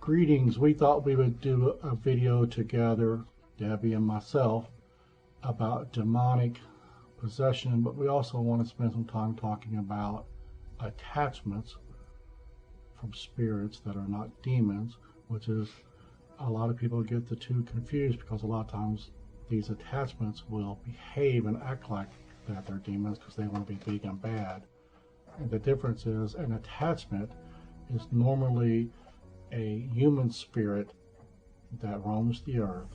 Greetings. We thought we would do a video together, Debbie and myself, about demonic possession, but we also want to spend some time talking about attachments from spirits that are not demons, which is a lot of people get the two confused because a lot of times these attachments will behave and act like that they're demons because they want to be big and bad. And the difference is an attachment is normally a human spirit that roams the earth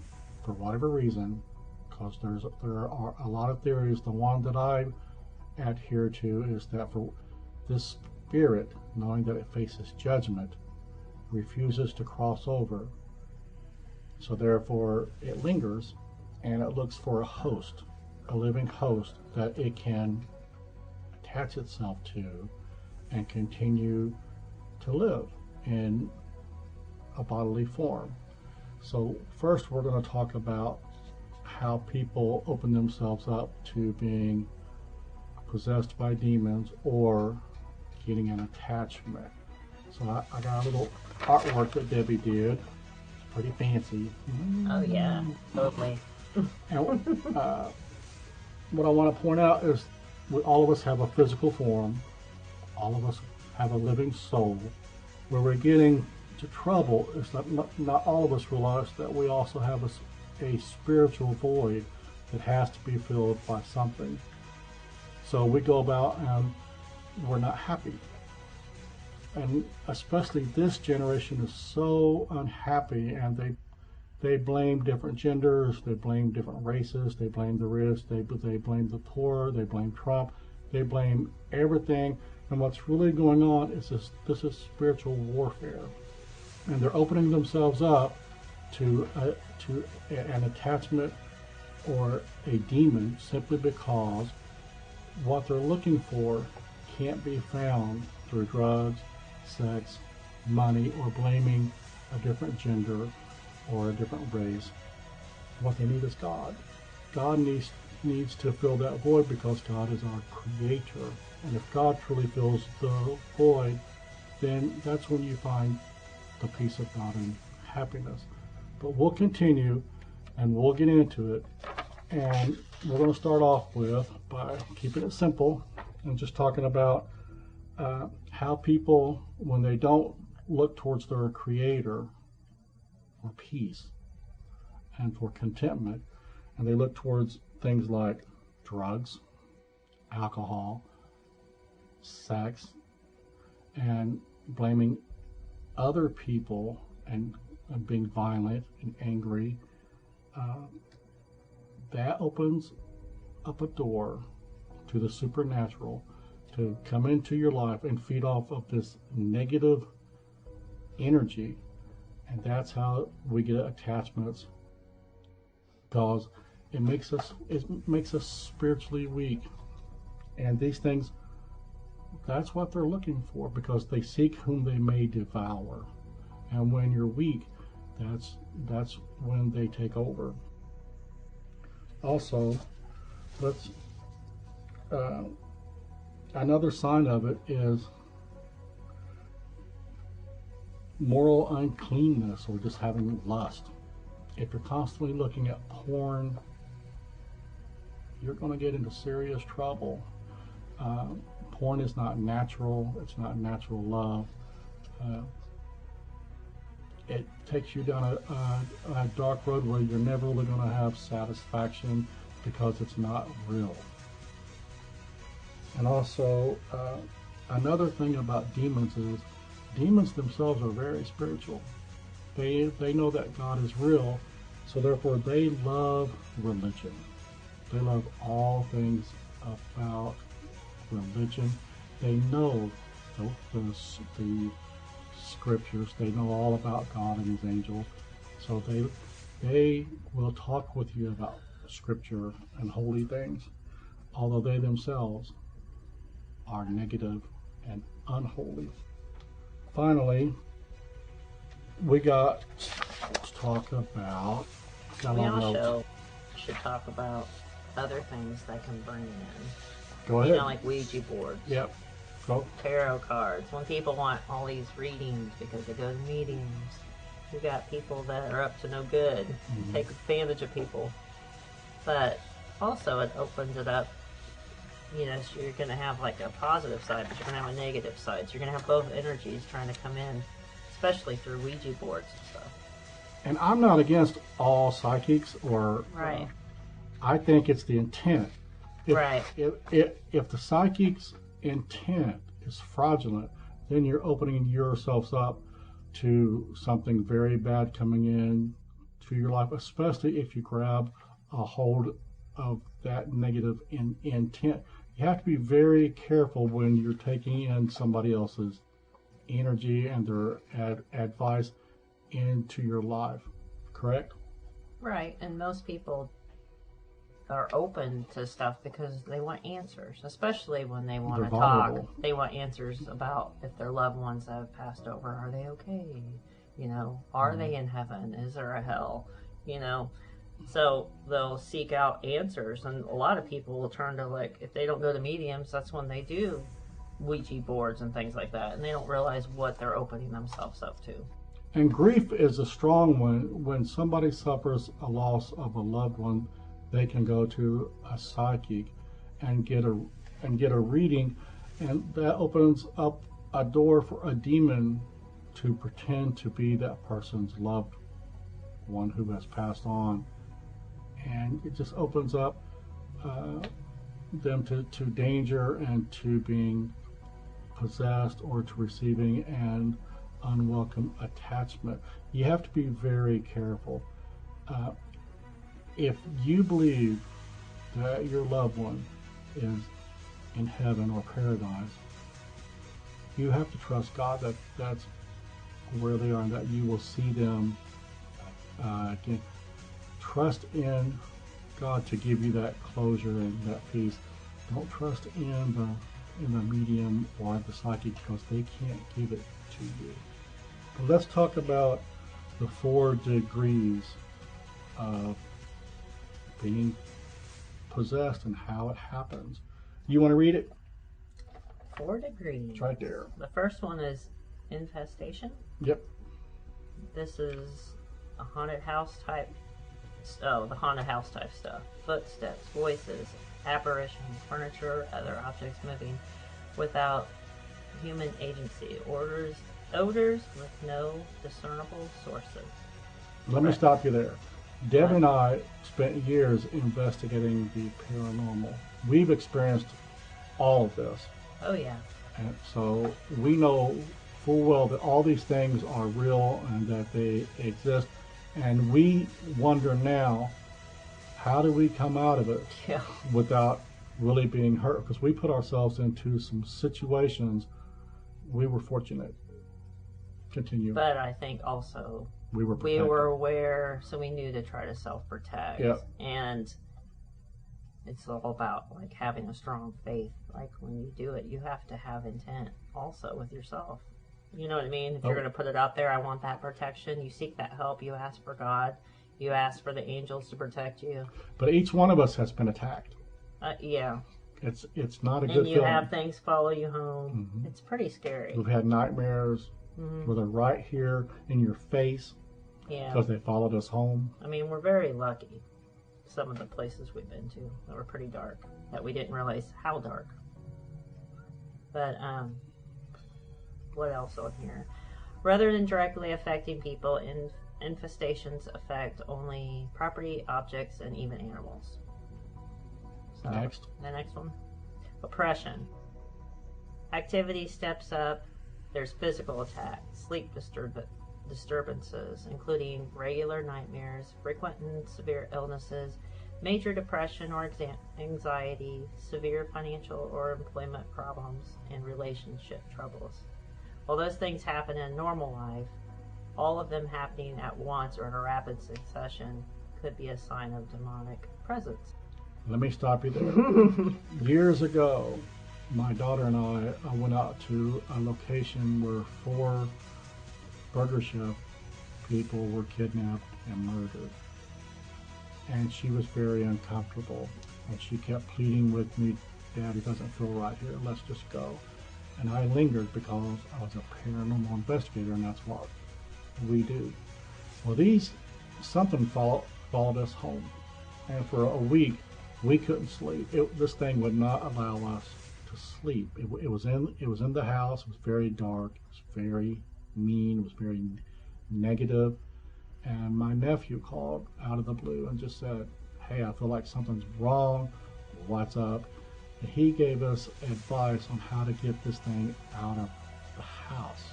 for whatever reason, because there are a lot of theories. The one that I adhere to is that for this spirit, knowing that it faces judgment, refuses to cross over. So therefore it lingers and it looks for a host, a living host that it can attach itself to and continue to live in a bodily form. So first we're going to talk about how people open themselves up to being possessed by demons or getting an attachment. So I got a little artwork that Debbie did. It's pretty fancy. Oh yeah, totally. And what I want to point out is all of us have a physical form. All of us have a living soul. Where we're getting to trouble is that not all of us realize that we also have a spiritual void that has to be filled by something. So we go about and we're not happy. And especially this generation is so unhappy, and they blame different genders, they blame different races, they blame the rich, they blame the poor, they blame Trump, they blame everything. And what's really going on is this is spiritual warfare. And they're opening themselves up to an attachment or a demon simply because what they're looking for can't be found through drugs, sex, money, or blaming a different gender or a different race. What they need is God. God needs to fill that void because God is our creator. And if God truly fills the void, then that's when you find the peace of God and happiness. But we'll continue and we'll get into it. And we're going to start off by keeping it simple and just talking about how people, when they don't look towards their creator for peace and for contentment, and they look towards things like drugs, alcohol, sex, and blaming other people and being violent and angry, that opens up a door to the supernatural to come into your life and feed off of this negative energy. And that's how we get attachments, because it makes us spiritually weak. And these things, that's what they're looking for, because they seek whom they may devour. And when you're weak, that's when they take over. Also, let's another sign of it is moral uncleanness or just having lust. If you're constantly looking at porn, you're going to get into serious trouble. Porn is not natural. It's not natural love. It takes you down a dark road where you're never really going to have satisfaction because it's not real. And also, another thing about demons is demons themselves are very spiritual. They know that God is real, so therefore they love religion. They love all things about religion. They know the scriptures. They know all about God and his angels. So they will talk with you about scripture and holy things, although they themselves are negative and unholy. Finally, let's talk about, We also should talk about other things that can bring in. Go ahead. Like Ouija boards. Yep. Go. Tarot cards. When people want all these readings because they go to meetings, You got people that are up to no good, take advantage of people. But also, it opens it up. You know, so you're going to have like a positive side, but you're going to have a negative side. So you're going to have both energies trying to come in, especially through Ouija boards and stuff. And I'm not against all psychics, or Right. I think it's the intent. Right. If the psychic's intent is fraudulent, then you're opening yourselves up to something very bad coming in to your life, especially if you grab a hold of that negative intent. You have to be very careful when you're taking in somebody else's energy and their advice into your life, correct? Right. And most people are open to stuff because they want answers, especially when they want to talk. They want answers about if their loved ones have passed over. Are they okay? You know, are they in heaven? Is there a hell? You know, so they'll seek out answers, and a lot of people will turn to, like, if they don't go to mediums, that's when they do Ouija boards and things like that, and they don't realize what they're opening themselves up to. And grief is a strong one. When somebody suffers a loss of a loved one, they can go to a psychic and get a reading, and that opens up a door for a demon to pretend to be that person's loved one who has passed on, and it just opens up them to danger and to being possessed or to receiving an unwelcome attachment. You have to be very careful. If you believe that your loved one is in heaven or paradise, you have to trust God that that's where they are and that you will see them again. Trust in God to give you that closure and that peace. Don't trust in the medium or the psychic, because they can't give it to you. But let's talk about the 4 degrees of being possessed and how it happens. You want to read it? 4 degrees. It's right there. The first one is infestation. Yep. This is a haunted house type. Oh, the haunted house type stuff. Footsteps, voices, apparitions, furniture, other objects moving without human agency. Odors with no discernible sources. Let me stop you there. Deb and I spent years investigating the paranormal. We've experienced all of this. Oh, yeah. And so we know full well that all these things are real and that they exist. And we wonder now, how do we come out of it without really being hurt? Because we put ourselves into some situations. We were fortunate. Continue. But I think also we were aware, so we knew to try to self-protect. Yep. And it's all about like having a strong faith. Like when you do it, you have to have intent also with yourself. You know what I mean? If you're going to put it out there, I want that protection. You seek that help. You ask for God. You ask for the angels to protect you. But each one of us has been attacked. Yeah. It's not a good feeling. And you feeling. have things follow you home. Mm-hmm. It's pretty scary. We've had nightmares where they're right here in your face. Yeah. Because they followed us home. I mean, we're very lucky. Some of the places we've been to that were pretty dark, that we didn't realize how dark. But what else on here? Rather than directly affecting people, infestations affect only property, objects, and even animals. So, Next. The next one. Oppression. Activity steps up. There's physical attacks, sleep disturbances, including regular nightmares, frequent and severe illnesses, major depression or anxiety, severe financial or employment problems, and relationship troubles. While those things happen in normal life, all of them happening at once or in a rapid succession could be a sign of demonic presence. Let me stop you there. Years ago, my daughter and I went out to a location where 4 burger chef people were kidnapped and murdered. And she was very uncomfortable. And she kept pleading with me, Dad, it doesn't feel right here, let's just go. And I lingered because I was a paranormal investigator, and that's what we do. Well, something followed us home, and for a week we couldn't sleep. This thing would not allow us to sleep. It was in the house. It was very dark. It was very mean. It was very negative. And my nephew called out of the blue and just said, "Hey, I feel like something's wrong. What's up?" And he gave us advice on how to get this thing out of the house.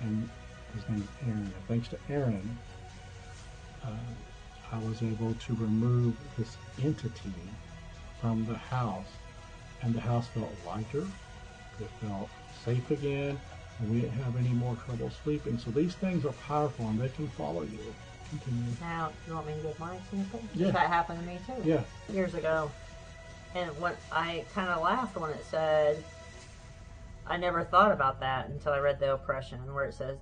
And his name is Aaron. And thanks to Aaron, I was able to remove this entity from the house, and the house felt lighter. It felt safe again, and we didn't have any more trouble sleeping. So these things are powerful, and they can follow you. Continue. Now, you want me to give my example? Yeah. That happened to me too. Yeah. Years ago. And when I kind of laughed when it said, I never thought about that until I read The Oppression, where it says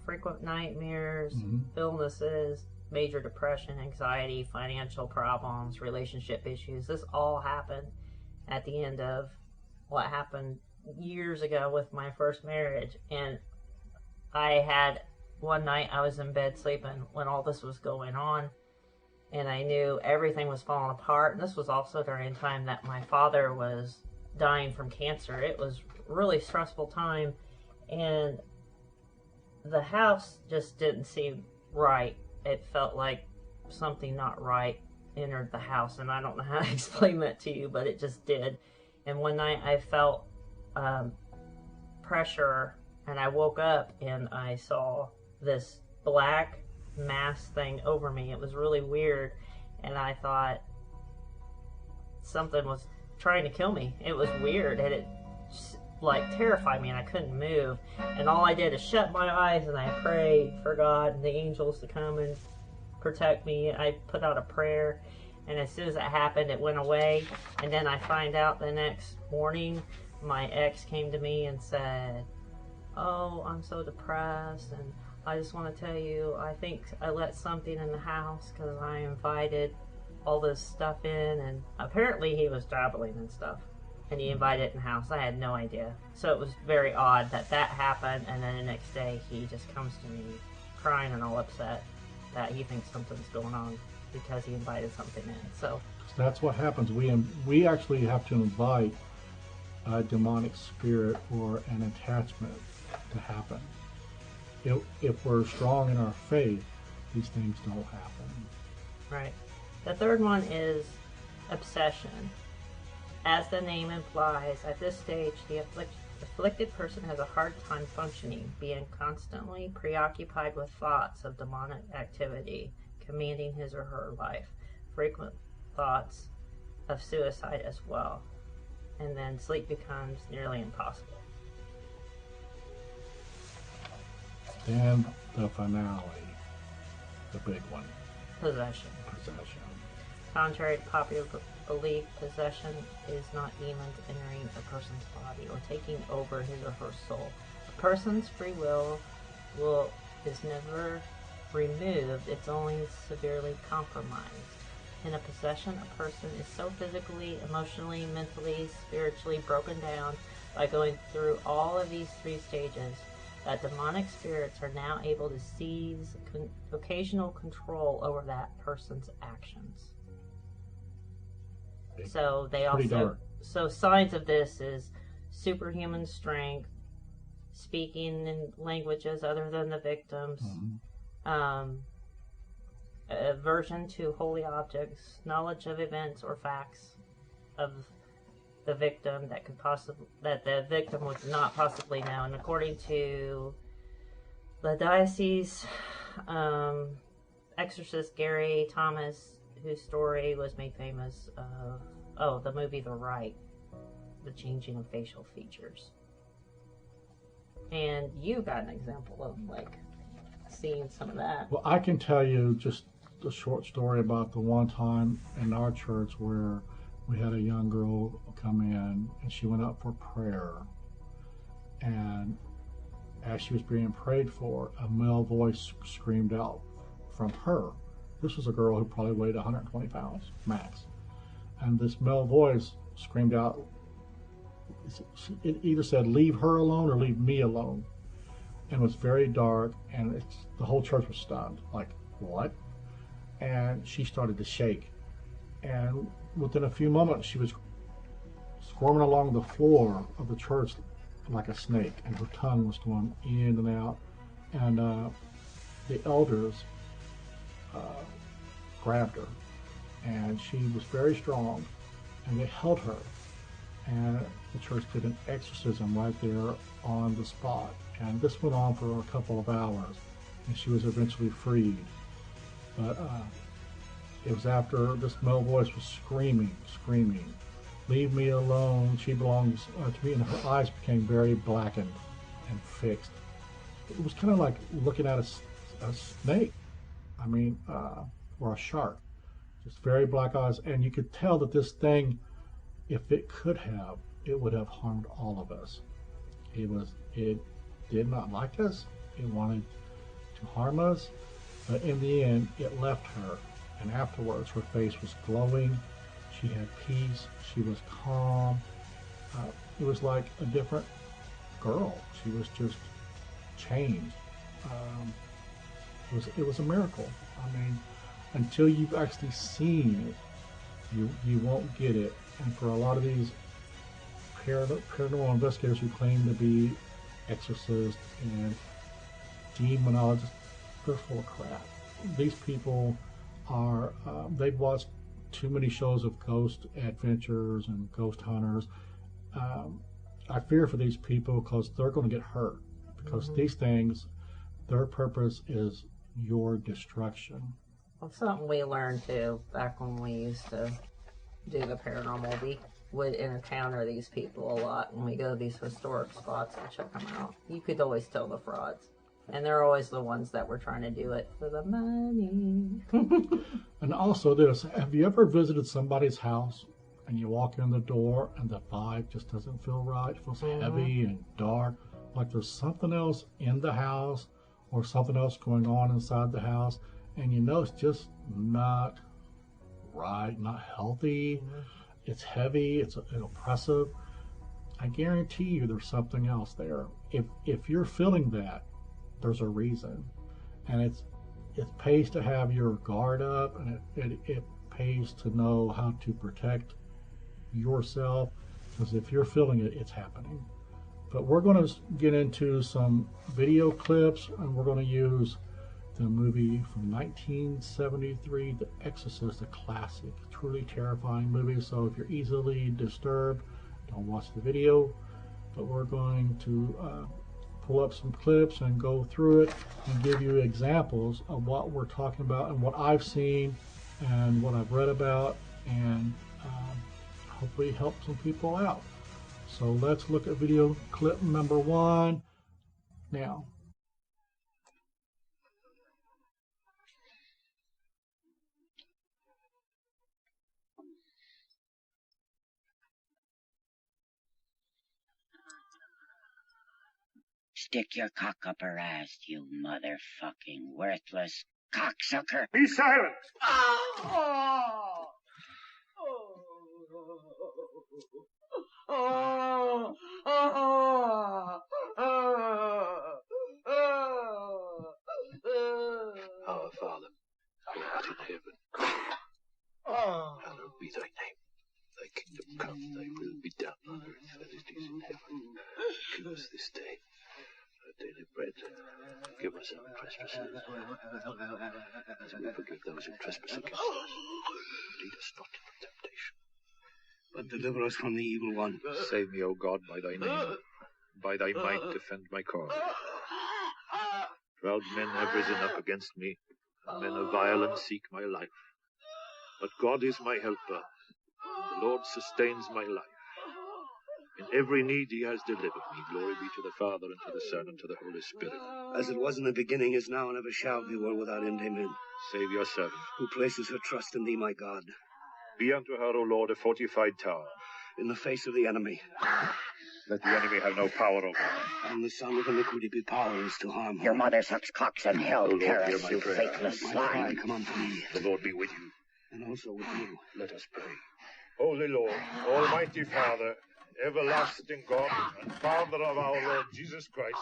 frequent nightmares, illnesses, major depression, anxiety, financial problems, relationship issues. This all happened at the end of what happened years ago with my first marriage. And one night I was in bed sleeping when all this was going on, and I knew everything was falling apart. And this was also during a time that my father was dying from cancer. It was a really stressful time, and the house just didn't seem right. It felt like something not right entered the house, and I don't know how to explain that to you, but it just did. And one night I felt pressure, and I woke up and I saw this black mass thing over me. It was really weird, and I thought something was trying to kill me. It was weird, and it like terrified me, and I couldn't move. And all I did is shut my eyes, and I prayed for God and the angels to come and protect me. I put out a prayer, and as soon as that happened, it went away. And then I find out the next morning, my ex came to me and said, "Oh, I'm so depressed, and I just want to tell you, I think I let something in the house because I invited all this stuff in." And apparently he was dabbling and stuff, and he invited it in the house. I had no idea. So it was very odd that happened, and then the next day he just comes to me crying and all upset that he thinks something's going on because he invited something in. So that's what happens. We actually have to invite a demonic spirit or an attachment to happen. If we're strong in our faith, these things don't happen. Right. The third one is obsession. As the name implies, at this stage, the afflicted person has a hard time functioning, being constantly preoccupied with thoughts of demonic activity, commanding his or her life, frequent thoughts of suicide as well, and then sleep becomes nearly impossible. Then the finale, the big one. Possession. Contrary to popular belief, possession is not demons entering a person's body or taking over his or her soul. A person's free will is never removed, it's only severely compromised. In a possession, a person is so physically, emotionally, mentally, spiritually broken down by going through all of these three stages that demonic spirits are now able to seize occasional control over that person's actions. So they so signs of this is superhuman strength, speaking in languages other than the victims, aversion to holy objects, knowledge of events or facts of the victim that the victim would not possibly know. And according to the diocese exorcist Gary Thomas, whose story was made famous of the movie The Rite, the changing of facial features. And you got an example of like seeing some of that. Well, I can tell you just a short story about the one time in our church where we had a young girl come in and she went up for prayer, and as she was being prayed for, a male voice screamed out from her. This was a girl who probably weighed 120 pounds max, and this male voice screamed out, it either said leave her alone or leave me alone. and it was very dark, and the whole church was stunned. Like, what? And she started to shake. And within a few moments, she was squirming along the floor of the church like a snake, and her tongue was going in and out. And the elders grabbed her, and she was very strong, and they held her. And the church did an exorcism right there on the spot. And this went on for a couple of hours, and she was eventually freed. But it was after this male voice was screaming, leave me alone, she belongs to me, and her eyes became very blackened and fixed. It was kind of like looking at a snake, I mean, or a shark, just very black eyes, and you could tell that this thing, if it could have, it would have harmed all of us. It did not like us, it wanted to harm us, but in the end, it left her, and afterwards, her face was glowing. She had peace. She was calm. It was like a different girl. She was just changed. It was a miracle. I mean, until you've actually seen it, you won't get it. And for a lot of these paranormal investigators who claim to be exorcists and demonologists, they're full of crap. These people are, they've watched too many shows of ghost adventures and ghost hunters. I fear for these people because they're going to get hurt, because these things, their purpose is your destruction. Well, something we learned too back when we used to do the paranormal, we would encounter these people a lot when we go to these historic spots and check them out. You could always tell the frauds. And they're always the ones that were trying to do it for the money. And also this, have you ever visited somebody's house and you walk in the door and the vibe just doesn't feel right? It feels heavy and dark, like there's something else in the house or something else going on inside the house, and you know it's just not right, not healthy. It's heavy, it's oppressive. I guarantee you there's something else there. If you're feeling that, there's a reason, and it pays to have your guard up, and it pays to know how to protect yourself, because if you're feeling it, it's happening. But we're going to get into some video clips, and we're going to use the movie from 1973, The Exorcist, a classic, truly terrifying movie. So if you're easily disturbed, don't watch the video, but we're going to pull up some clips and go through it and give you examples of what we're talking about and what I've seen and what I've read about, and hopefully help some people out. So let's look at video clip number 1 now. Stick your cock up her ass, you motherfucking worthless cocksucker. Be silent! Our Father, who art in heaven, hallowed be thy name. Thy kingdom come, thy will be done on earth as it is in heaven. Give us this day our daily bread. Give us our trespasses, as we forgive those who trespass against us. Lead us not into temptation, but deliver us from the evil one. Save me, O God, by thy name. By thy might defend my cause. Proud men have risen up against me, and men of violence seek my life. But God is my helper, and the Lord sustains my life. In every need he has delivered me. Glory be to the Father, and to the Son, and to the Holy Spirit. As it was in the beginning, is now, and ever shall be, world without end. Amen. Save your servant. Who places her trust in thee, my God. Be unto her, O Lord, a fortified tower. In the face of the enemy. Let the enemy have no power over her. And the son of iniquity be powerless to harm her. Your mother sucks cocks in hell, O Lord, hear Paris, my you prayer. faithless My cry, swine. come unto me, The Lord be with you. and also with you. Let us pray. Holy Lord, Almighty Father, everlasting God, and Father of our Lord Jesus Christ,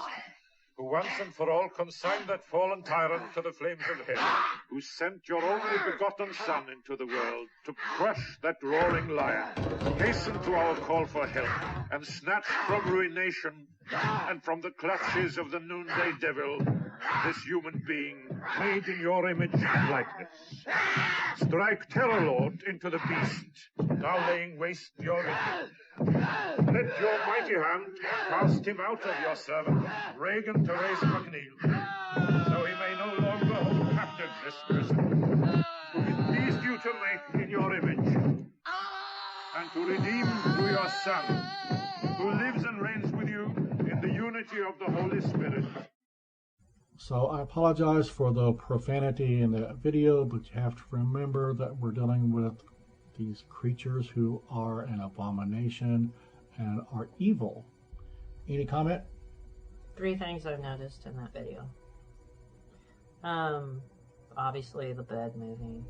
who once and for all consigned that fallen tyrant to the flames of hell, who sent your only begotten Son into the world to crush that roaring lion, hasten to our call for help, and snatch from ruination and from the clutches of the noonday devil this human being made in your image and likeness. Strike terror, Lord, into the beast, now laying waste your image. Let your mighty hand cast him out of your servant, Regan Therese McNeil, so he may no longer hold captive this person, whom it pleased you to make in your image, and to redeem through your Son, who lives and reigns with you in the unity of the Holy Spirit. So I apologize for the profanity in that video, but you have to remember that we're dealing with these creatures who are an abomination and are evil. Any comment? 3 things I've noticed in that video. Obviously the bed moving.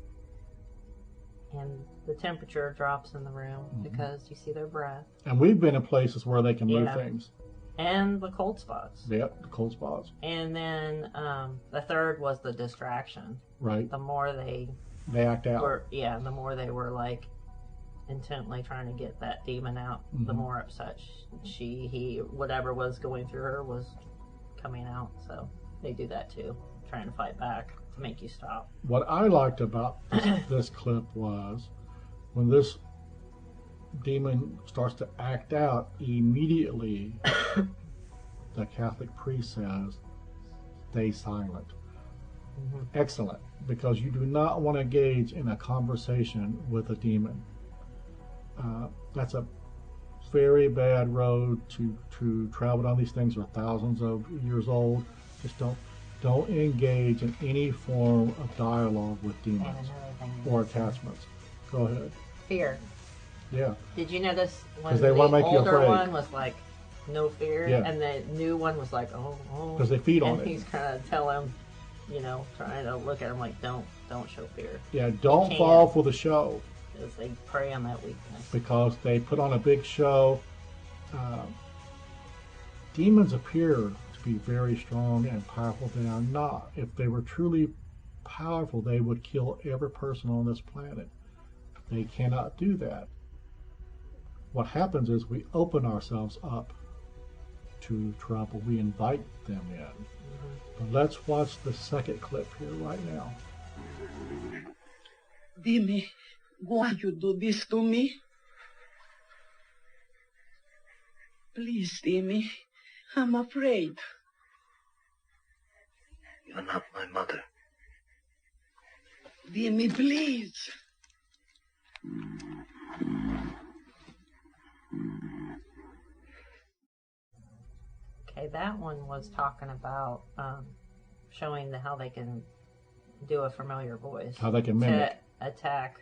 And the temperature drops in the room because you see their breath. And we've been in places where they can move things. And the cold spots. Yep, the cold spots. And then the third was the distraction. Right. The more they act out. the more they were like intently trying to get that demon out, the more upset he, whatever was going through her was coming out. So they do that too, trying to fight back to make you stop. What I liked about this clip was when this demon starts to act out, immediately the Catholic priest says, stay silent. Excellent, because you do not want to engage in a conversation with a demon. That's a very bad road to travel down. These things are thousands of years old. Just don't engage in any form of dialogue with demons or attachments. Go ahead. Fear. Yeah. Did you notice when they the want to make you older afraid. one was like no fear, and the new one was like because they feed on it. And he's kind of telling, trying to look at him like don't show fear. Yeah, don't fall for the show. Because they prey on that weakness. Because they put on a big show. Demons appear to be very strong and powerful. They are not. If they were truly powerful, they would kill every person on this planet. They cannot do that. What happens is we open ourselves up to trouble. We invite them in. But let's watch the second clip here right now. Dime, why you do this to me? Please, Dime, I'm afraid. You're not my mother. Dime, please. Okay, that one was talking about showing how they can do a familiar voice. How they can mimic. To attack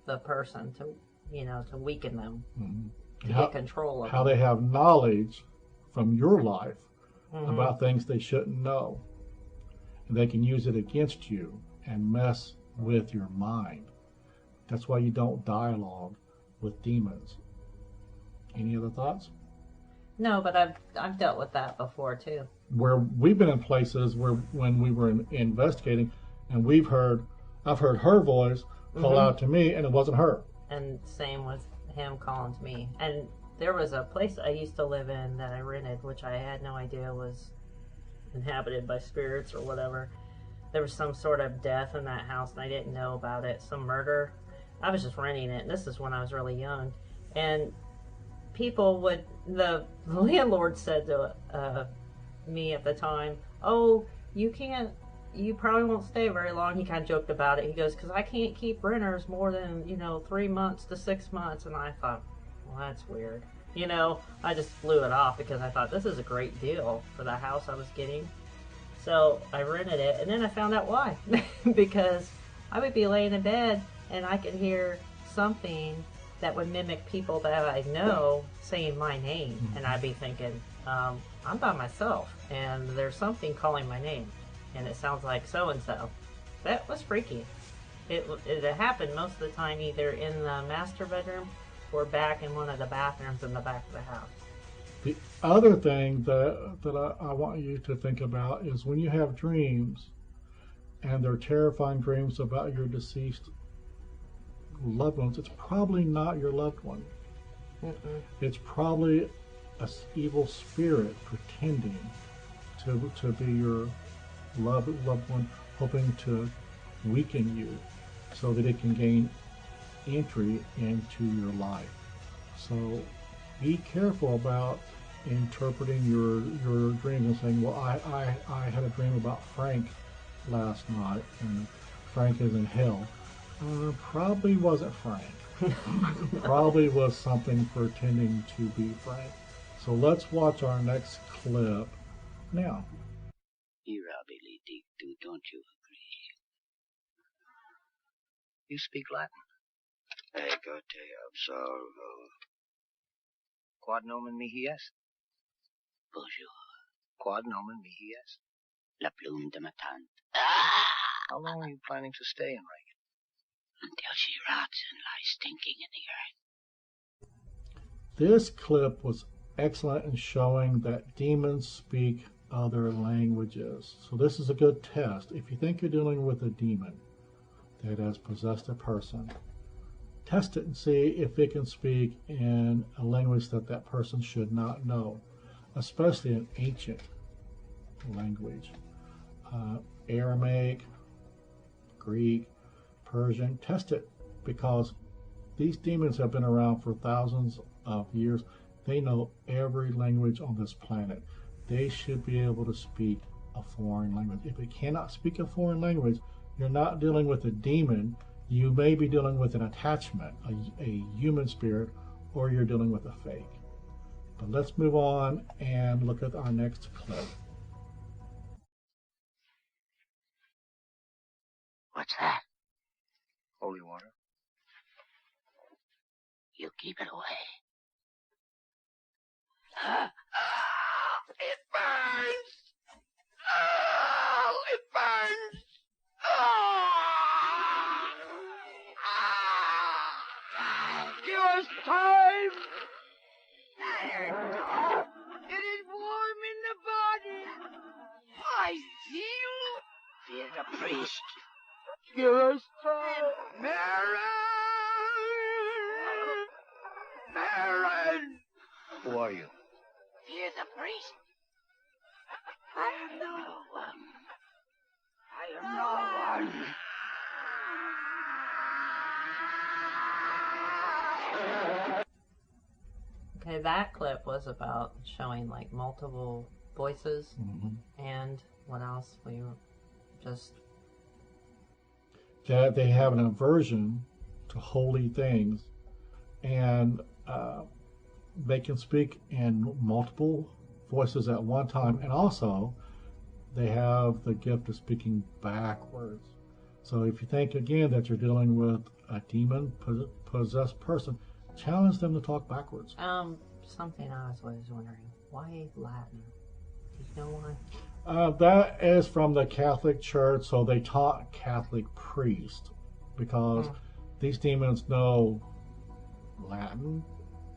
the person, to weaken them, to how, get control of how them. they have knowledge from your life about things they shouldn't know. And they can use it against you and mess with your mind. That's why you don't dialogue with demons. Any other thoughts? No, but I've dealt with that before too. Where we've been in places where when we were investigating, and I've heard her voice call out to me, and it wasn't her. And same with him calling to me. And there was a place I used to live in that I rented, which I had no idea was inhabited by spirits or whatever. There was some sort of death in that house, and I didn't know about it. Some murder. I was just renting it, and this is when I was really young. And people the landlord said to me at the time, "Oh, you probably won't stay very long." He kind of joked about it. He goes, "Because I can't keep renters more than 3 months to 6 months." And I thought, well, that's weird. I just blew it off because I thought this is a great deal for the house I was getting. So I rented it, and then I found out why. Because I would be laying in bed and I could hear something that would mimic people that I know saying my name, and I'd be thinking, I'm by myself, and there's something calling my name, and it sounds like so-and-so. That was freaky. It happened most of the time either in the master bedroom or back in one of the bathrooms in the back of the house. The other thing that I want you to think about is when you have dreams, and they're terrifying dreams about your deceased loved ones, it's probably not your loved one. It's probably an evil spirit pretending to be your loved one, hoping to weaken you so that it can gain entry into your life. So be careful about interpreting your dreams and saying, well, I had a dream about Frank last night and Frank is in hell. Probably wasn't Frank. Probably was something pretending to be Frank. So let's watch our next clip now. You really do, don't you agree? You speak Latin? Ego te absolvo. Quod nomen mihi est? Bonjour. Quod nomen mihi est? La plume de ma tante. How long are you planning to stay in Reagan? Until she rots and lies stinking in the earth. This clip was excellent in showing that demons speak other languages. So this is a good test. If you think you're dealing with a demon that has possessed a person, test it and see if it can speak in a language that that person should not know, especially an ancient language. Aramaic, Greek, Persian. Test it, because these demons have been around for thousands of years. They know every language on this planet. They should be able to speak a foreign language. If it cannot speak a foreign language, you're not dealing with a demon. You may be dealing with an attachment, a human spirit, or you're dealing with a fake. But let's move on and look at our next clip. What's that? Holy water. You keep it away. It burns! Oh, it burns! Give us time! It is warm in the body. I feel. Fear the priest. Give us time. Marin! Who are you? Fear the priest. I am no one. I am no one. Okay, that clip was about showing like multiple voices, and what else? We were just That they have an aversion to holy things, and they can speak in multiple voices at one time, and also they have the gift of speaking backwards. So if you think again that you're dealing with a demon possessed person, challenge them to talk backwards. something I was always wondering. Why Latin? Do you know why? That is from the Catholic Church, so they taught Catholic priests, because these demons know Latin,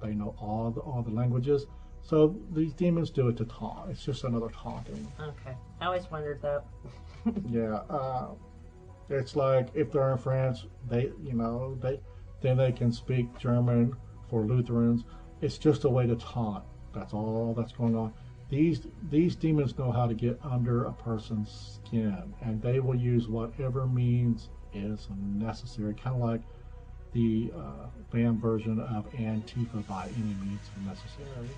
they know all the languages, so these demons do it to taunt. It's just another taunting. Okay, I always wondered that. Yeah, it's like if they're in France, then they can speak German for Lutherans. It's just a way to taunt. That's all that's going on. These demons know how to get under a person's skin, and they will use whatever means is necessary. Kind of like the band version of Antifa, by any means necessary.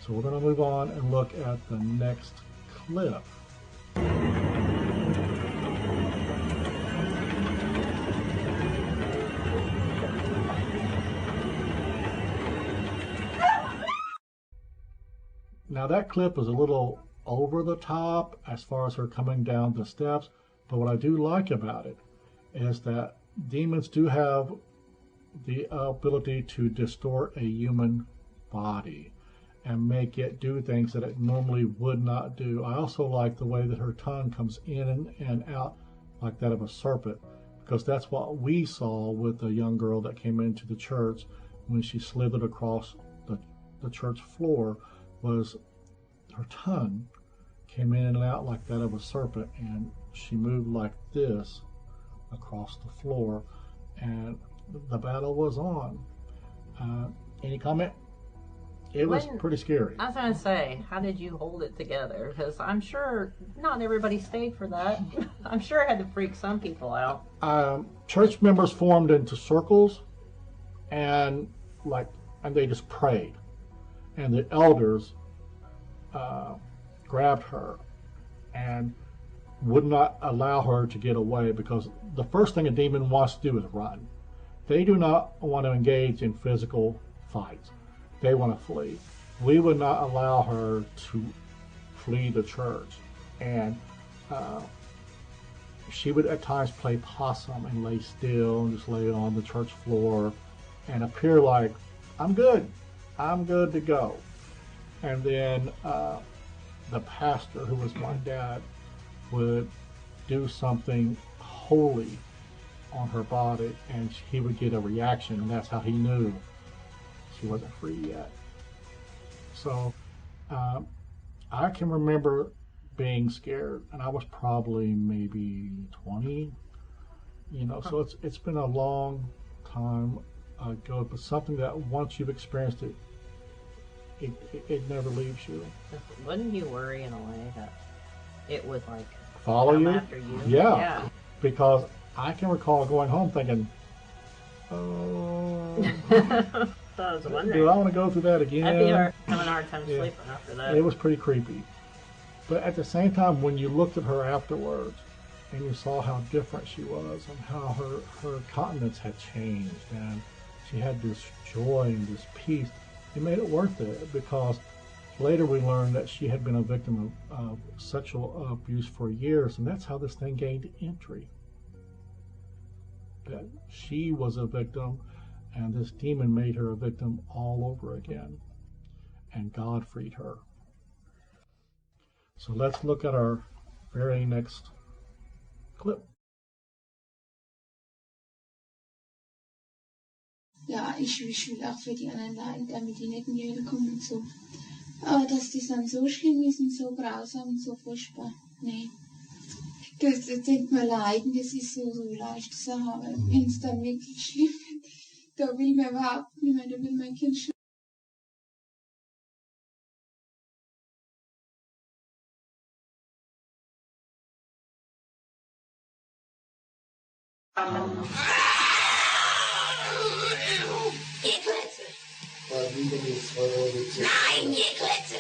So we're going to move on and look at the next clip. Now that clip is a little over the top as far as her coming down the steps, but what I do like about it is that demons do have the ability to distort a human body and make it do things that it normally would not do. I also like the way that her tongue comes in and out like that of a serpent, because that's what we saw with the young girl that came into the church when she slithered across the church floor. was her tongue came in and out like that of a serpent, and she moved like this across the floor, and the battle was on. Any comment? It was pretty scary. I was going to say, how did you hold it together? Because I'm sure not everybody stayed for that. I'm sure it had to freak some people out. Church members formed into circles, and they just prayed. And the elders grabbed her and would not allow her to get away, because the first thing a demon wants to do is run. They do not want to engage in physical fights. They want to flee. We would not allow her to flee the church. And she would at times play possum and lay still and just lay on the church floor and appear like, I'm good to go. And then the pastor, who was my dad, would do something holy on her body, and he would get a reaction, and that's how he knew she wasn't free yet. So I can remember being scared, and I was probably maybe 20, so it's been a long time ago, but something that once you've experienced it never leaves you. Wouldn't you worry in a way that it would follow come you? After you? Yeah. Because I can recall going home thinking, oh, So I was wondering, do I want to go through that again? I'd be having a hard time sleeping after that. It was pretty creepy. But at the same time, when you looked at her afterwards and you saw how different she was and how her countenance had changed and she had this joy and this peace, it made it worth it, because later we learned that she had been a victim of sexual abuse for years, and that's how this thing gained entry. That she was a victim, and this demon made her a victim all over again, and God freed her. So let's look at our very next clip. Ja, ich will auch für die anderen leiden, damit die nicht in die Hölle kommen und so. Aber dass das dann so schlimm ist und so grausam und so furchtbar, nee. Das denkt man leiden, das ist so leicht zu sagen, aber wenn es dann wirklich schlimm wird, da will man überhaupt nicht mehr, da will mein Kind schon. Nein, ihr Klötze!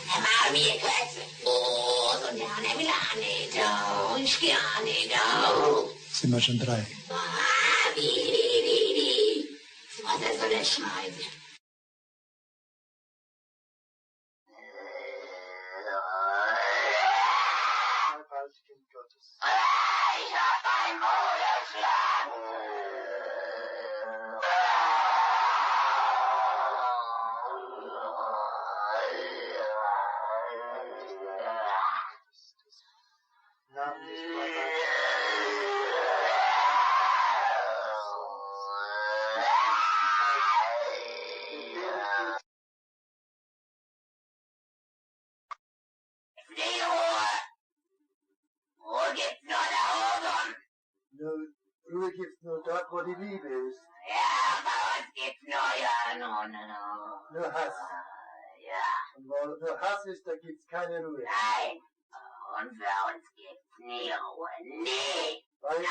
Der war mir Klötze! Oh, so der will auch nicht, oh, ich geh auch nicht, oh. Sind wir schon 3? Ah, wie. Was ist so eine Scheiße? Ich hab mein Bruder geschlagen! Ruhe gibt's nur dort, wo die Liebe ist. Ja, bei uns gibt's nur Hass. Ja. Und wo nur Hass ist, da gibt's keine Ruhe. Nein. Und für uns gibt's nie Ruhe. Nie. Weil In der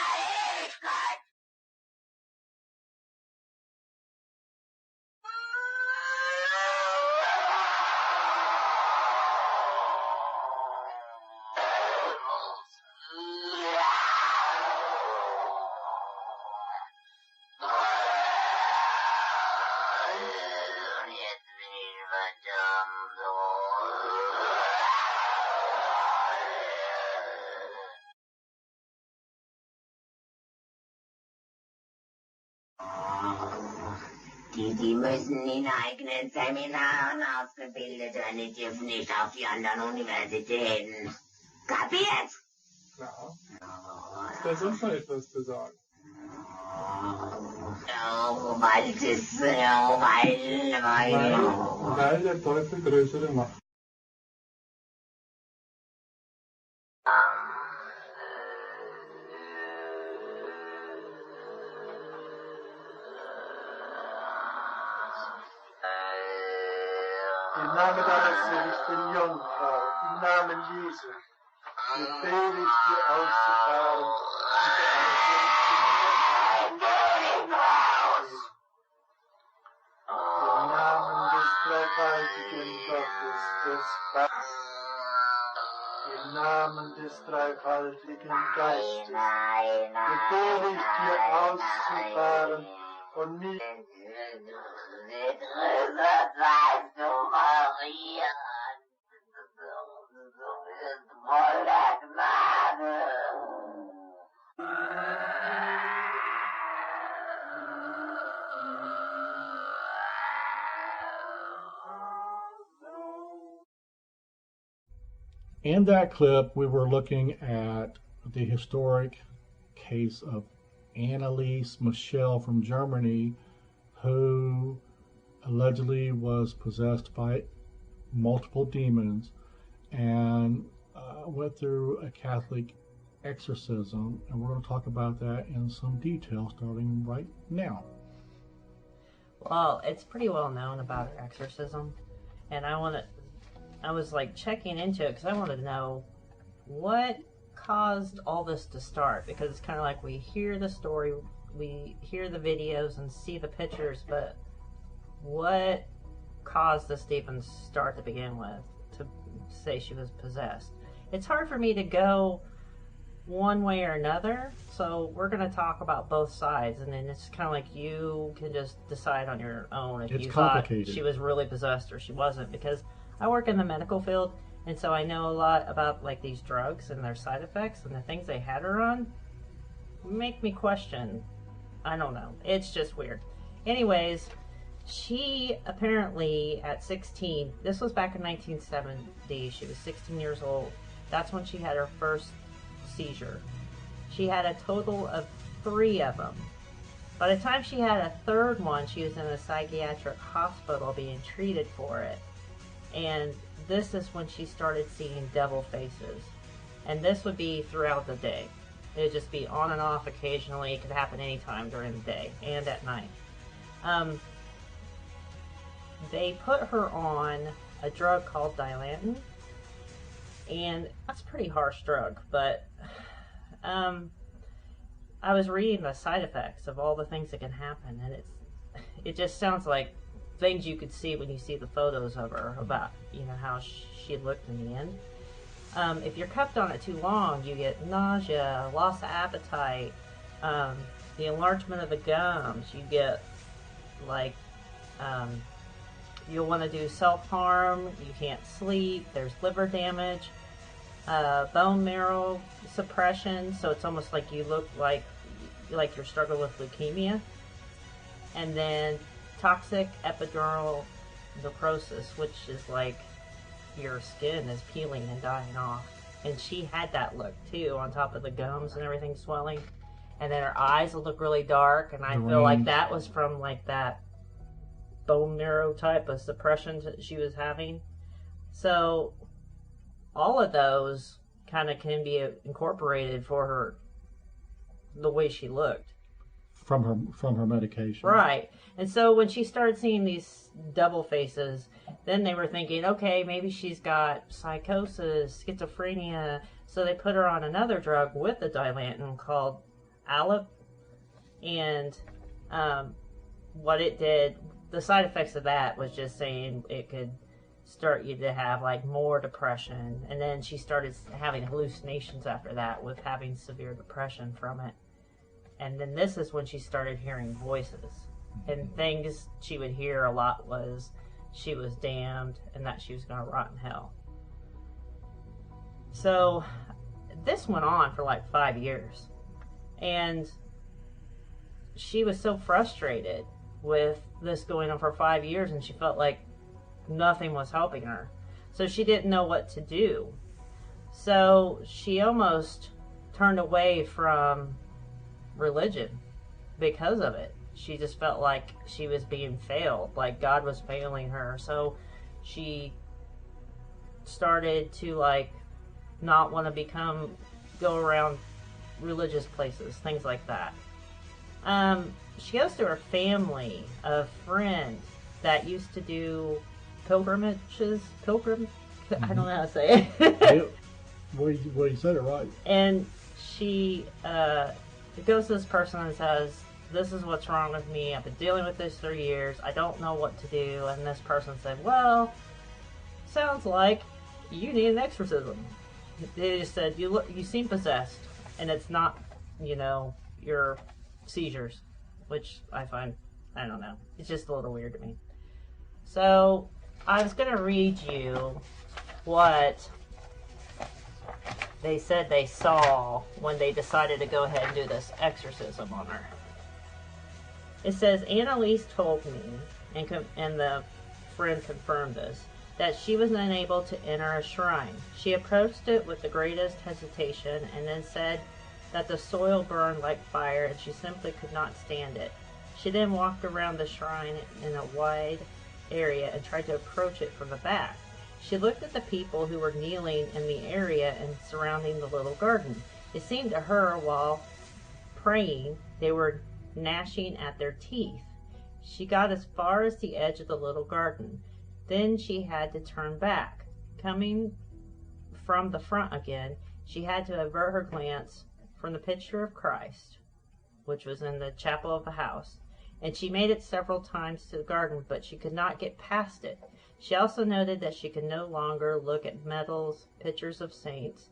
Ewigkeit. Die müssen in eigenen Seminaren ausgebildet werden, die dürfen nicht auf die anderen Universitäten. Kapiert? Ja. Ist da sonst noch etwas zu sagen? Nej, det tar ett grus i denna. I namnet aller Seligsten Jungfrau, im Namen Jesu, befehle ich dir auszufahren. Im Namen des dreifaltigen Gottes, des Vaters, im Namen des dreifaltigen Geistes, befehle ich dir auszufahren und nicht In that clip, we were looking at the historic case of Anneliese Michel from Germany, who allegedly was possessed by multiple demons and went through a Catholic exorcism. And we're going to talk about that in some detail starting right now. Well, it's pretty well known about her exorcism, and I was like checking into it because I wanted to know what caused all this to start, because it's kind of like we hear the story, we hear the videos and see the pictures, but what caused this to even start to begin with, to say she was possessed? It's hard for me to go one way or another, so we're going to talk about both sides, and then it's kind of like you can just decide on your own if you thought she was really possessed or she wasn't, because I work in the medical field, and so I know a lot about like these drugs and their side effects, and the things they had her on make me question. I don't know. It's just weird. Anyways, she apparently at 16, this was back in 1970, she was 16 years old. That's when she had her first seizure. She had a total of 3 of them. By the time she had a third one, she was in a psychiatric hospital being treated for it. And this is when she started seeing devil faces. And this would be throughout the day. It would just be on and off occasionally. It could happen anytime during the day and at night. They put her on a drug called Dilantin. And that's a pretty harsh drug, but I was reading the side effects of all the things that can happen, and it just sounds like things you could see when you see the photos of her, about, you know, how she looked in the end. If you're kept on it too long, you get nausea, loss of appetite, the enlargement of the gums. You get like you'll want to do self-harm. You can't sleep. There's liver damage, bone marrow suppression. So it's almost like you look like you're struggling with leukemia. And then toxic epidural necrosis, which is like your skin is peeling and dying off. And she had that look too, on top of the gums and everything swelling. And then her eyes would look really dark, and I feel like that was from like that bone marrow type of suppression that she was having. So all of those kind of can be incorporated for her, the way she looked from her medication, right? And so when she started seeing these double faces, then they were thinking, okay, maybe she's got psychosis, schizophrenia. So they put her on another drug with the Dilantin called Alip, and what it did, the side effects of that was just saying it could start you to have like more depression. And then she started having hallucinations after that, with having severe depression from it. And then this is when she started hearing voices, and things she would hear a lot was she was damned and that she was going to rot in hell. So this went on for like 5 years, and she was so frustrated with this going on for 5 years, and she felt like nothing was helping her. So she didn't know what to do. So she almost turned away from religion because of it. She just felt like she was being failed, like God was failing her. So she started to like not want to go around religious places, things like that. She goes to her family, a friend that used to do pilgrimages. I don't know how to say it. Well, you said it right. And she goes to this person and says, "This is what's wrong with me. I've been dealing with this for years. I don't know what to do." And this person said, "Well, sounds like you need an exorcism." They just said, "You seem possessed, and it's not, your seizures," which I find, I don't know, it's just a little weird to me. So I was going to read you what they said they saw when they decided to go ahead and do this exorcism on her. It says, Anneliese told me, and the friend confirmed this, that she was unable to enter a shrine. She approached it with the greatest hesitation and then said that the soil burned like fire and she simply could not stand it. She then walked around the shrine in a wide area and tried to approach it from the back. She looked at the people who were kneeling in the area and surrounding the little garden. It seemed to her while praying they were gnashing at their teeth. She got as far as the edge of the little garden. Then she had to turn back. Coming from the front again, she had to avert her glance from the picture of Christ, which was in the chapel of the house, and she made it several times to the garden, but she could not get past it. She also noted that she could no longer look at medals, pictures of saints,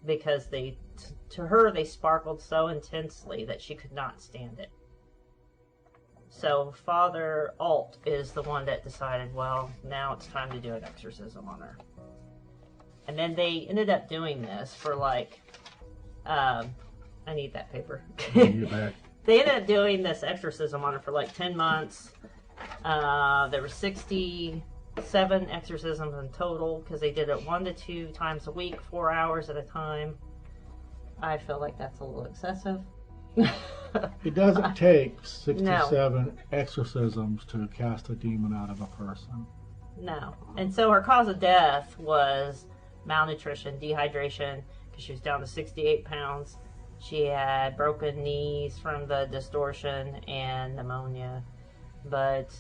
because to her they sparkled so intensely that she could not stand it. So Father Alt is the one that decided, well, now it's time to do an exorcism on her. And then they ended up doing this for like, I need that paper. They ended up doing this exorcism on her for like 10 months. There were 67 exorcisms in total because they did it 1 to 2 times a week, 4 hours at a time. I feel like that's a little excessive. It doesn't take 67 exorcisms to cast a demon out of a person. No. And so her cause of death was malnutrition, dehydration, because she was down to 68 pounds. She had broken knees from the distortion and pneumonia. But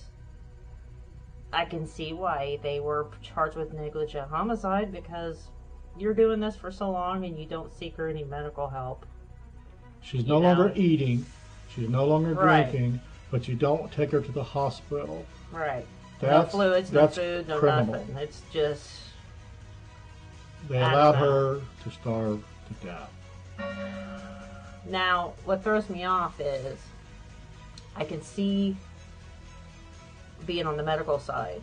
I can see why they were charged with negligent homicide, because you're doing this for so long and you don't seek her any medical help. She's no longer eating, she's no longer drinking, right. But you don't take her to the hospital. Right. No fluids, no food, no criminal. Nothing. It's just... They allowed her to starve to death. Now, what throws me off is I can see being on the medical side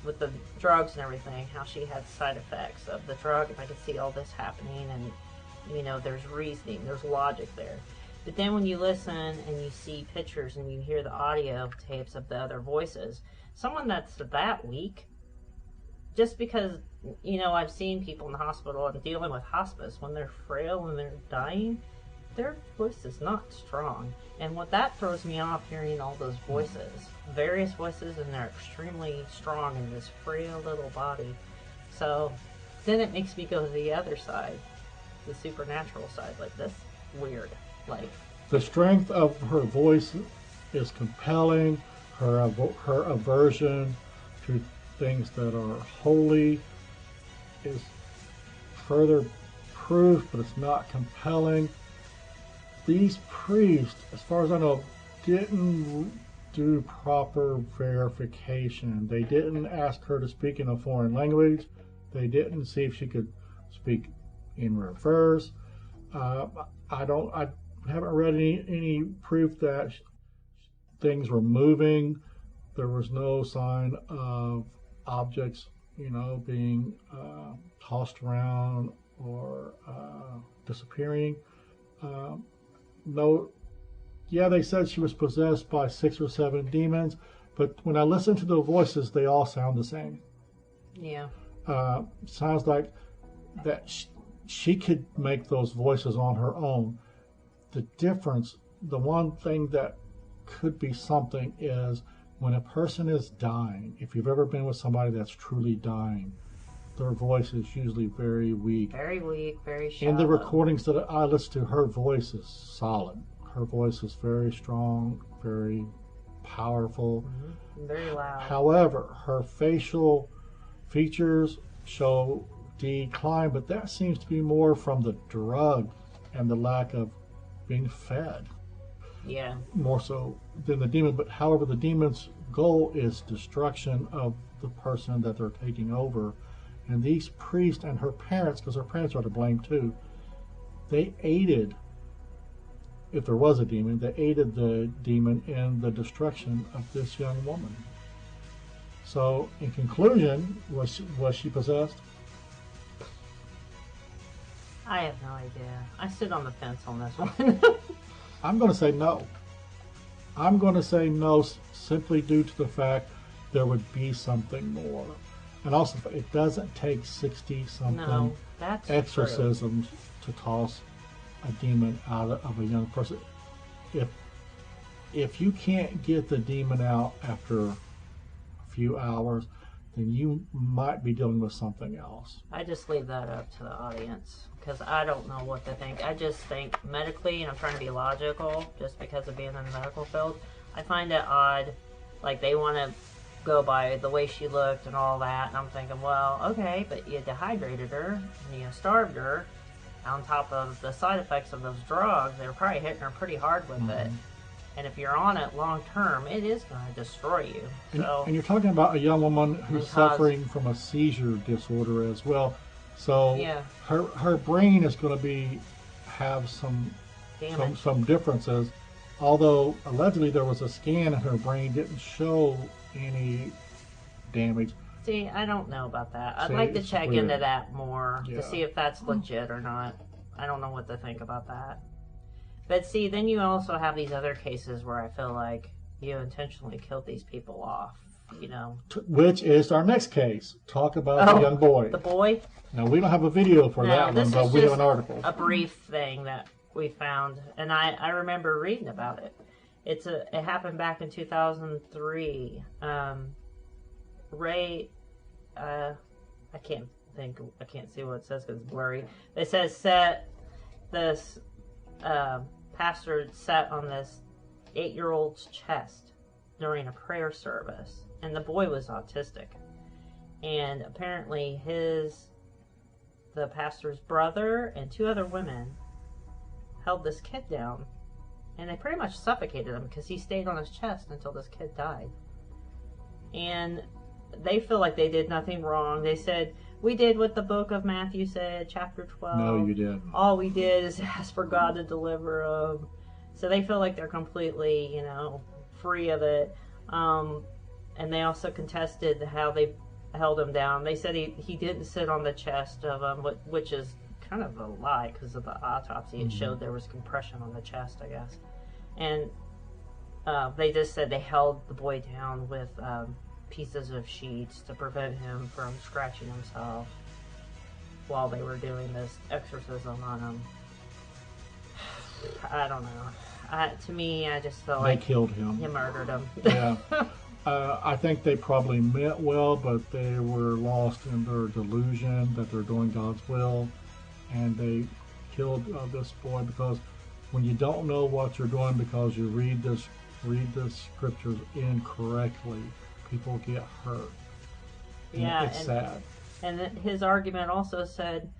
with the drugs and everything, how she had side effects of the drug, and I can see all this happening, and there's reasoning, there's logic there. But then when you listen and you see pictures and you hear the audio tapes of the other voices, someone that's that weak, just because, I've seen people in the hospital and dealing with hospice, when they're frail and they're dying, their voice is not strong. And what that throws me off, hearing all those voices, various voices, and they're extremely strong in this frail little body. So then it makes me go to the other side, the supernatural side, like this weird, like the strength of her voice is compelling. Her aversion to things that are holy is further proof, but it's not compelling. These priests, as far as I know, didn't do proper verification. They didn't ask her to speak in a foreign language. They didn't see if she could speak in reverse. I haven't read any proof that things were moving. There was no sign of objects, being tossed around or disappearing. They said she was possessed by 6 or 7 demons, but when I listen to the voices, they all sound the same. Yeah. Sounds like that she could make those voices on her own. The difference the one thing that could be something is when a person is dying, if you've ever been with somebody that's truly dying, their voice is usually very weak. Very weak, very shallow. In the recordings that I listen to, her voice is solid. Her voice is very strong, very powerful. Very loud. However, her facial features show decline, but that seems to be more from the drug and the lack of being fed. Yeah. More so than the demon. But however, the demon's goal is destruction of the person that they're taking over. And these priests and her parents, because her parents are to blame too, they aided, if there was a demon, they aided the demon in the destruction of this young woman. So, in conclusion, was she possessed? I have no idea. I sit on the fence on this one. I'm going to say no. I'm going to say no simply due to the fact there would be something more. And also, it doesn't take 60-something exorcisms to toss a demon out of a young person. If you can't get the demon out after a few hours, then you might be dealing with something else. I just leave that up to the audience because I don't know what to think. I just think medically, and I'm trying to be logical just because of being in the medical field, I find it odd. Like, they want to go by the way she looked and all that, and I'm thinking, well, okay, but you dehydrated her and you starved her. On top of the side effects of those drugs, they were probably hitting her pretty hard with it. And if you're on it long term, it is going to destroy you. So, and you're talking about a young woman who's suffering from a seizure disorder as well. So her brain is going to have some differences. Although allegedly there was a scan and her brain didn't show any damage. See, I don't know about that. I'd like to check into that more to see if that's legit or not. I don't know what to think about that. But see, then you also have these other cases where I feel like you intentionally killed these people off, you know. Which is our next case. Talk about the young boy. The boy? Now, we don't have a video for that one, but we have an article. A brief thing that we found, and I remember reading about it. It happened back in 2003. Ray, I can't see what it says because it's blurry. It says this pastor sat on this 8-year-old's chest during a prayer service, and the boy was autistic. And apparently the pastor's brother and 2 other women held this kid down, and they pretty much suffocated him because he stayed on his chest until this kid died. And they feel like they did nothing wrong. They said, we did what the book of Matthew said, chapter 12. No, you didn't. All we did is ask for God to deliver them. So they feel like they're completely, free of it. And they also contested how they held him down. They said he didn't sit on the chest of him, which is kind of a lie because of the autopsy. It showed there was compression on the chest, I guess. And they just said they held the boy down with pieces of sheets to prevent him from scratching himself while they were doing this exorcism on him. I don't know. To me, I just feel like they killed him. You murdered him. Yeah. I think they probably meant well, but they were lost in their delusion that they're doing God's will, and they killed this boy because when you don't know what you're doing because you read the scriptures incorrectly, people get hurt. And it's sad. And his argument also said,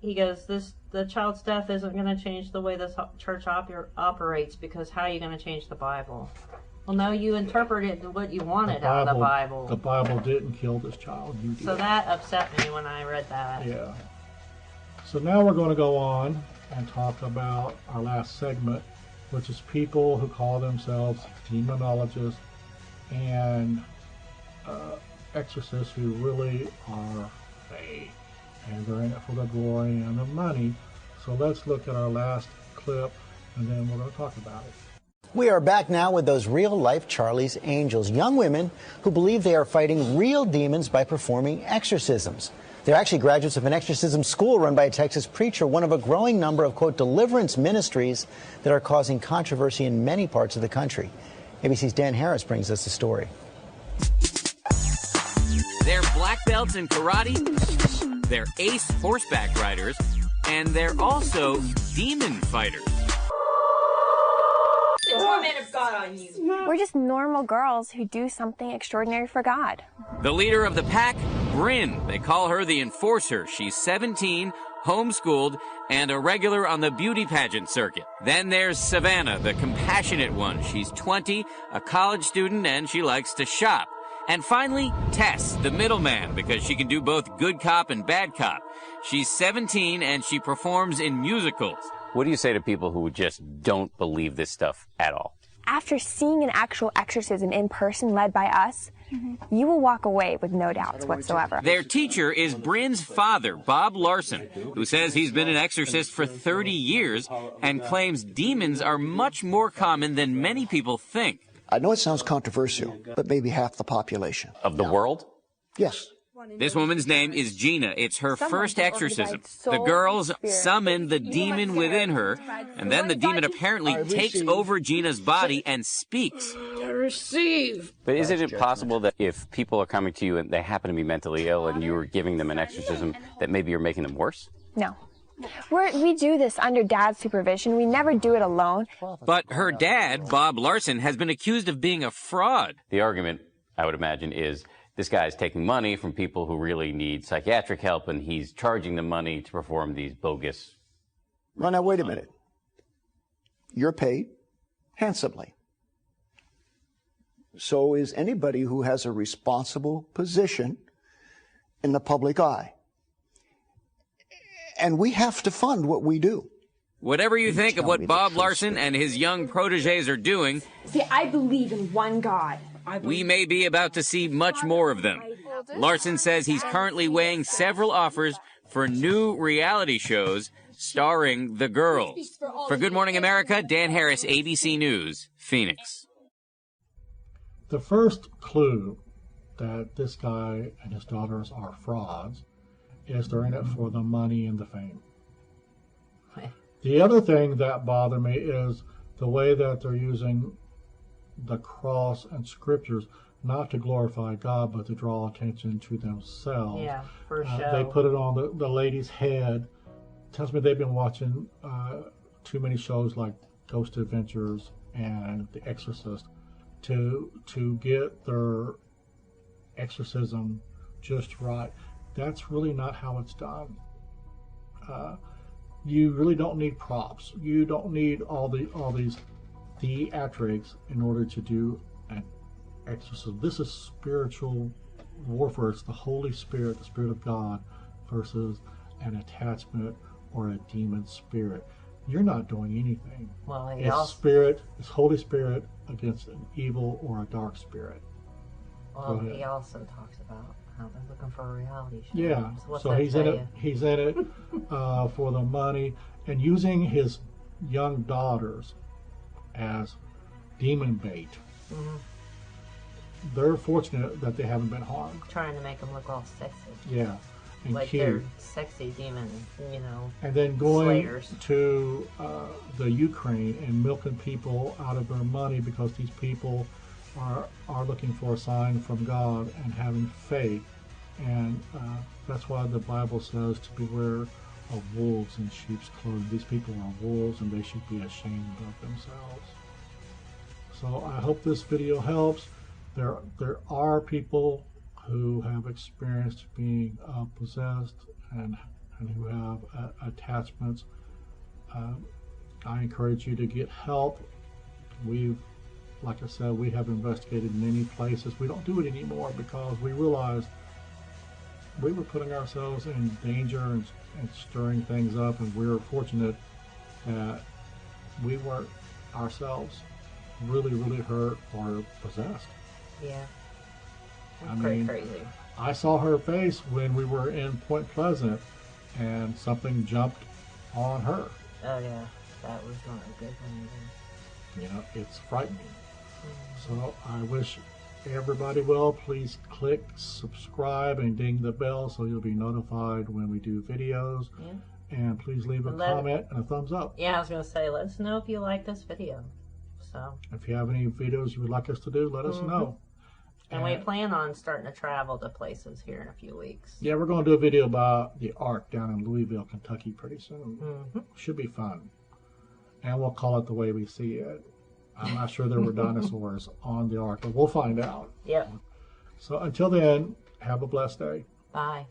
he goes, the child's death isn't going to change the way the church operates, because how are you going to change the Bible? Well, no, you interpreted what you wanted out of the Bible. The Bible didn't kill this child. You did. So that upset me when I read that. Yeah. So now we're going to go on and talk about our last segment, which is people who call themselves demonologists and exorcists who really are fake, and they're in it for the glory and the money. So let's look at our last clip, and then we're going to talk about it. We are back now with those real-life Charlie's Angels, young women who believe they are fighting real demons by performing exorcisms. They're actually graduates of an exorcism school run by a Texas preacher, one of a growing number of, quote, deliverance ministries that are causing controversy in many parts of the country. ABC's Dan Harris brings us the story. They're black belts in karate, they're ace horseback riders, and they're also demon fighters. The torment of God on you. We're just normal girls who do something extraordinary for God. The leader of the pack, Bryn. They call her the Enforcer. She's 17, homeschooled, and a regular on the beauty pageant circuit. Then there's Savannah, the compassionate one. She's 20, a college student, and she likes to shop. And finally, Tess, the middleman, because she can do both good cop and bad cop. She's 17, and she performs in musicals. What do you say to people who just don't believe this stuff at all? After seeing an actual exorcism in person led by us, you will walk away with no doubts whatsoever. Their teacher is Bryn's father, Bob Larson, who says he's been an exorcist for 30 years and claims demons are much more common than many people think. I know it sounds controversial, but maybe half the population. Of the world? Yes. This woman's name is Gina. It's her first exorcism. The girls summon the demon within her, and then the demon apparently takes over Gina's body and speaks. But isn't it possible that if people are coming to you and they happen to be mentally ill and you're giving them an exorcism, that maybe you're making them worse? No. We do this under Dad's supervision. We never do it alone. But her dad, Bob Larson, has been accused of being a fraud. The argument, I would imagine, is this guy's taking money from people who really need psychiatric help, and he's charging them money to perform these bogus... Well, now, wait a minute. You're paid handsomely. So is anybody who has a responsible position in the public eye. And we have to fund what we do. Whatever you think of what Bob Larson and his young proteges are doing... See, I believe in one God. We may be about to see much more of them. Larson says he's currently weighing several offers for new reality shows starring the girls. For Good Morning America, Dan Harris, ABC News, Phoenix. The first clue that this guy and his daughters are frauds is they're in it for the money and the fame. The other thing that bothered me is the way that they're using the cross and scriptures not to glorify God, but to draw attention to themselves. Yeah, for show. They put it on the lady's head. Tells me they've been watching too many shows like Ghost Adventures and The Exorcist to get their exorcism just right. That's really not how it's done. You really don't need props. You don't need all these theatrics in order to do an exorcism. This is spiritual warfare. It's the Holy Spirit, the Spirit of God, versus an attachment or a demon spirit. You're not doing anything. Well, It's Holy Spirit against an evil or a dark spirit. Well, he also talks about how they're looking for a reality show. Yeah, So he's in it. He's in it for the money and using his young daughters as demon bait. Mm-hmm. They're fortunate that they haven't been harmed. Trying to make them look all sexy. Yeah, and like cute. they're sexy demon, And then going slayers. to the Ukraine and milking people out of their money because these people are looking for a sign from God and having faith. And that's why the Bible says to beware of wolves in sheep's clothing. These people are wolves and they should be ashamed of themselves. So I hope this video helps. There are people who have experienced being possessed and who have attachments. I encourage you to get help. Like I said, we have investigated many places. We don't do it anymore because we realized we were putting ourselves in danger and stirring things up, and we were fortunate that we weren't ourselves really, really hurt or possessed. Yeah. I pretty mean, crazy. I saw her face when we were in Point Pleasant and something jumped on her. Oh yeah, that was not a good thing either. You know, it's frightening. So I wish everybody well. Please click subscribe and ding the bell so you'll be notified when we do videos. Yeah. And please leave a comment and a thumbs up. Yeah, I was going to say, let us know if you like this video. So, if you have any videos you would like us to do, let us know. And we plan on starting to travel to places here in a few weeks. Yeah, we're going to do a video about the Ark down in Louisville, Kentucky pretty soon. Should be fun. And we'll call it the way we see it. I'm not sure there were dinosaurs on the Ark, but we'll find out. Yep. So until then, have a blessed day. Bye.